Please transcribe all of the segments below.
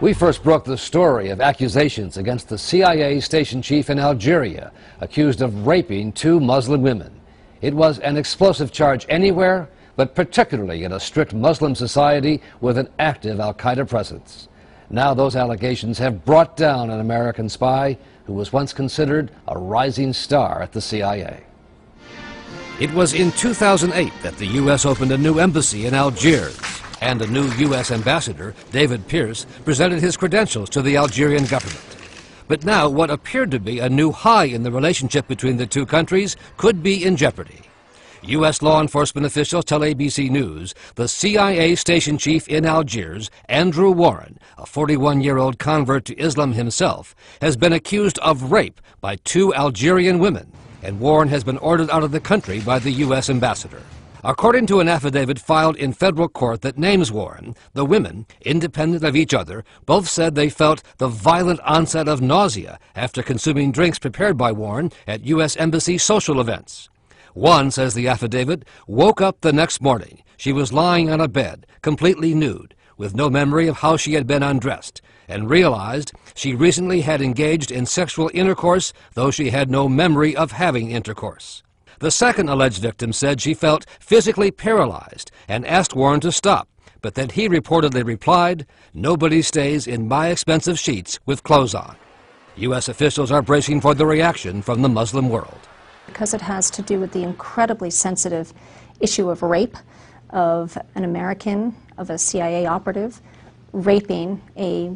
We first broke the story of accusations against the CIA station chief in Algeria, accused of raping 2 Muslim women. It was an explosive charge anywhere, but particularly in a strict Muslim society with an active al-Qaeda presence. Now those allegations have brought down an American spy who was once considered a rising star at the CIA. It was in 2008 that the U.S. opened a new embassy in Algiers, and a new U.S. ambassador, David Pierce, presented his credentials to the Algerian government. But now what appeared to be a new high in the relationship between the two countries could be in jeopardy. U.S. law enforcement officials tell ABC News the CIA station chief in Algiers, Andrew Warren, a 41-year-old convert to Islam himself, has been accused of rape by 2 Algerian women, and Warren has been ordered out of the country by the U.S. ambassador. According to an affidavit filed in federal court that names Warren, the women, independent of each other, both said they felt the violent onset of nausea after consuming drinks prepared by Warren at U.S. Embassy social events. One, says the affidavit, woke up the next morning. She was lying on a bed, completely nude, with no memory of how she had been undressed, and realized she recently had engaged in sexual intercourse, though she had no memory of having intercourse. The second alleged victim said she felt physically paralyzed and asked Warren to stop, but that he reportedly replied, "Nobody stays in my expensive sheets with clothes on." U.S. officials are bracing for the reaction from the Muslim world. Because it has to do with the incredibly sensitive issue of rape of an American, of a CIA operative, raping a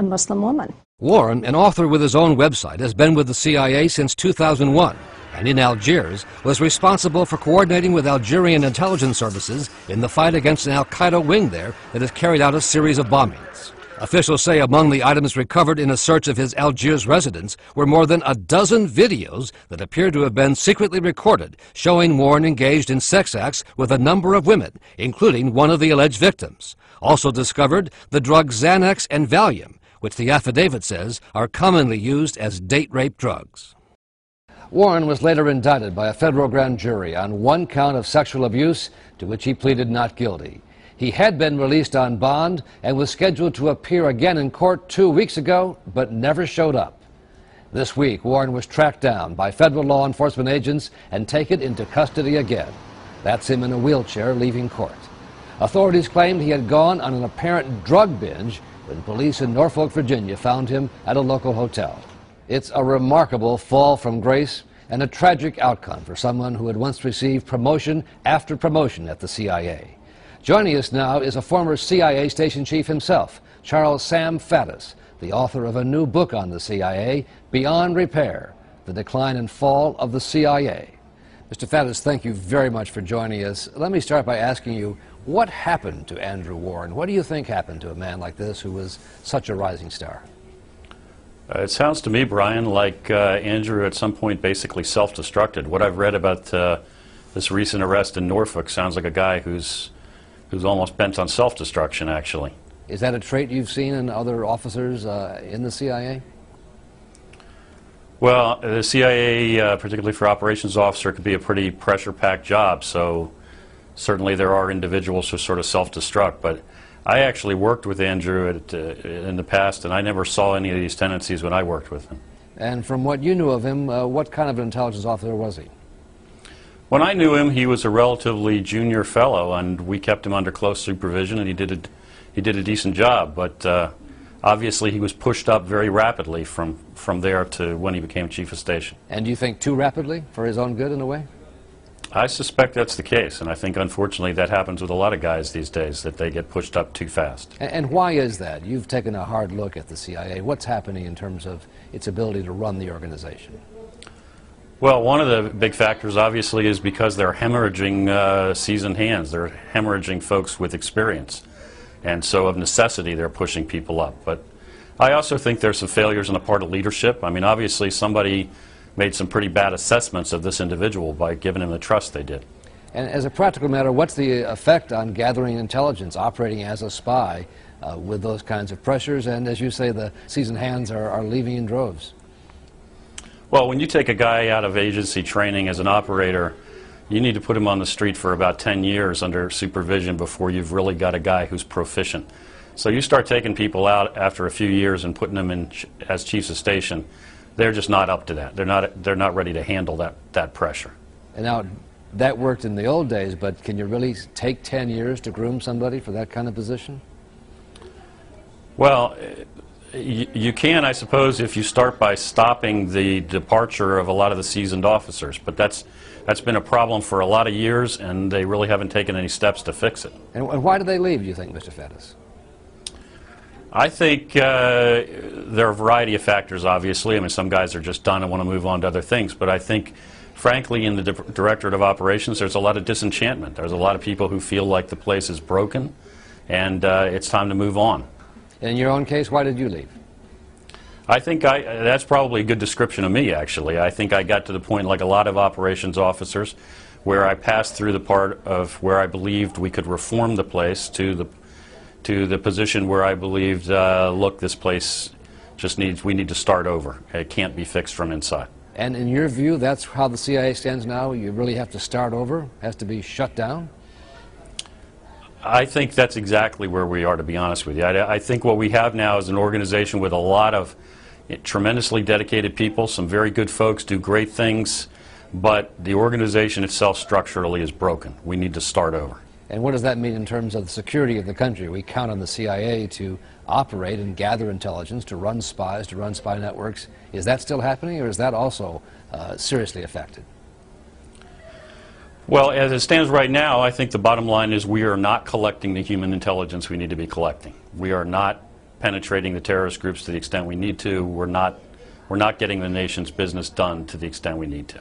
Muslim woman. Warren, an author with his own website, has been with the CIA since 2001. And in Algiers, was responsible for coordinating with Algerian intelligence services in the fight against an al-Qaeda wing there that has carried out a series of bombings. Officials say among the items recovered in a search of his Algiers residence were more than a dozen videos that appear to have been secretly recorded, showing Warren engaged in sex acts with a number of women, including one of the alleged victims. Also discovered the drugs Xanax and Valium, which the affidavit says are commonly used as date rape drugs. Warren was later indicted by a federal grand jury on 1 count of sexual abuse, to which he pleaded not guilty. He had been released on bond and was scheduled to appear again in court 2 weeks ago, but never showed up. This week, Warren was tracked down by federal law enforcement agents and taken into custody again. That's him in a wheelchair leaving court. Authorities claimed he had gone on an apparent drug binge when police in Norfolk, Virginia found him at a local hotel. It's a remarkable fall from grace and a tragic outcome for someone who had once received promotion after promotion at the CIA. Joining us now is a former CIA station chief himself, Charles Sam Faddis, the author of a new book on the CIA, Beyond Repair, The Decline and Fall of the CIA. Mr. Faddis, thank you very much for joining us. Let me start by asking you, what happened to Andrew Warren? What do you think happened to a man like this who was such a rising star? It sounds to me, Brian, like Andrew at some point basically self-destructed. What I've read about this recent arrest in Norfolk sounds like a guy who's almost bent on self-destruction, actually. Is that a trait you've seen in other officers in the CIA? Well, the CIA, particularly for operations officer, could be a pretty pressure-packed job, so certainly there are individuals who sort of self-destruct, but I actually worked with Andrew in the past, and I never saw any of these tendencies when I worked with him. And from what you knew of him, what kind of an intelligence officer was he? When I knew him, he was a relatively junior fellow, and we kept him under close supervision, and he did a decent job. But obviously, he was pushed up very rapidly from there to when he became chief of station. And do you think too rapidly for his own good, in a way? I suspect that's the case, and I think unfortunately that happens with a lot of guys these days, that they get pushed up too fast. And why is that? You've taken a hard look at the CIA. What's happening in terms of its ability to run the organization? Well, one of the big factors obviously is because they're hemorrhaging seasoned hands. They're hemorrhaging folks with experience, and so of necessity they're pushing people up. But I also think there's some failures on the part of leadership. I mean, obviously somebody made some pretty bad assessments of this individual by giving him the trust they did. And as a practical matter, what's the effect on gathering intelligence, operating as a spy with those kinds of pressures? And as you say, the seasoned hands are leaving in droves. Well, when you take a guy out of agency training as an operator, you need to put him on the street for about 10 years under supervision before you've really got a guy who's proficient. So you start taking people out after a few years and putting them in as chiefs of station, they're just not up to that. They're not ready to handle that pressure. And now, that worked in the old days, but can you really take 10 years to groom somebody for that kind of position? Well, you can, I suppose, if you start by stopping the departure of a lot of the seasoned officers. But that's been a problem for a lot of years, and they really haven't taken any steps to fix it. And why do they leave, do you think, Mr. Fettis? I think there are a variety of factors, obviously. I mean, some guys are just done and want to move on to other things. But I think, frankly, in the Directorate of Operations, there's a lot of disenchantment. There's a lot of people who feel like the place is broken, and it's time to move on. In your own case, why did you leave? I think that's probably a good description of me, actually. I think I got to the point, like a lot of operations officers, where I passed through the part of where I believed we could reform the place to the position where I believed, look, this place just we need to start over. It can't be fixed from inside. And in your view, that's how the CIA stands now? You really have to start over? Has to be shut down? I think that's exactly where we are, to be honest with you. I think what we have now is an organization with a lot of tremendously dedicated people. Some very good folks do great things, but the organization itself structurally is broken. We need to start over. And what does that mean in terms of the security of the country? We count on the CIA to operate and gather intelligence, to run spies, to run spy networks. Is that still happening, or is that also seriously affected? Well, as it stands right now, I think the bottom line is we are not collecting the human intelligence we need to be collecting. We are not penetrating the terrorist groups to the extent we need to. We're not getting the nation's business done to the extent we need to.